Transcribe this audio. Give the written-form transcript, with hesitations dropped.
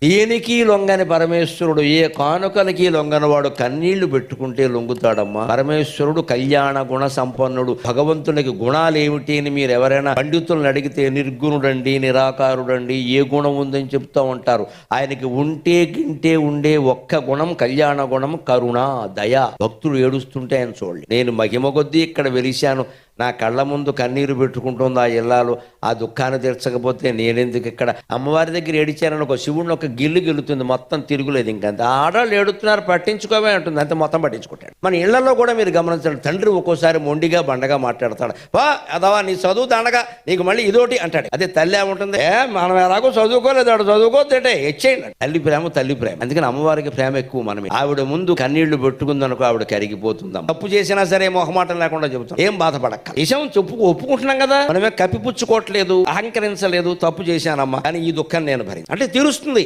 దేనికి లొంగని పరమేశ్వరుడు, ఏ కానుకలకి లొంగనవాడు కన్నీళ్లు పెట్టుకుంటే లొంగుతాడమ్మా. పరమేశ్వరుడు కళ్యాణ గుణ సంపన్నుడు. భగవంతునికి గుణాలేమిటి అని మీరు ఎవరైనా పండితులను అడిగితే నిర్గుణుడండి, నిరాకారుడండి, ఏ గుణం ఉందని చెప్తూ ఉంటారు. ఆయనకి ఉంటే గింటే ఉండే ఒక్క గుణం కళ్యాణ గుణం, కరుణ, దయ. భక్తుడు ఏడుస్తుంటే ఆయన చూడండి. నేను మహిమ కొద్దీ ఇక్కడ వెలిశాను, నా కళ్ళ ముందు కన్నీరు పెట్టుకుంటుంది ఆ ఇల్లాలు. ఆ దుఃఖాన్ని తీర్చకపోతే నేనెందుకు ఇక్కడ? అమ్మవారి దగ్గర ఏడిచానని ఒక శివుడిని ఒక గిల్లు గెలుతుంది, మొత్తం తిరుగులేదు. ఇంకంత ఆడవాళ్ళు ఏడుతున్నారు, పట్టించుకోవే అంటుంది, అంతే, మొత్తం పట్టించుకుంటాడు. మన ఇళ్లలో కూడా మీరు గమనించండి, తండ్రి ఒక్కోసారి మొండిగా బండగా మాట్లాడతాడు. వా అదవా నీ చదువు దండగా, నీకు మళ్ళీ ఇదోటి అంటాడు. అదే తల్లి ఏముంటుంది, మనం ఎలాగో చదువుకోలేదు, ఆడు చదువుకోతే ఇచ్చేయండి. తల్లి ప్రేమ తల్లి ప్రేమ. అందుకని అమ్మవారికి ప్రేమ ఎక్కువ. మనమే ఆవిడ ముందు కన్నీళ్లు పెట్టుకుందనుకో ఆవిడ కరిగిపోతుందాం. తప్పు చేసినా సరే మొహమాటం లేకుండా చెబుతాం, ఏం బాధపడక్క. నిజం ఒప్పుకుంటున్నాం కదా, మనమే కప్పిపుచ్చుకోవట్లేదు, అహంకరించలేదు. తప్పు చేశానమ్మా కానీ ఈ దుఃఖం నేను భరించి అంటే తీరుస్తుంది.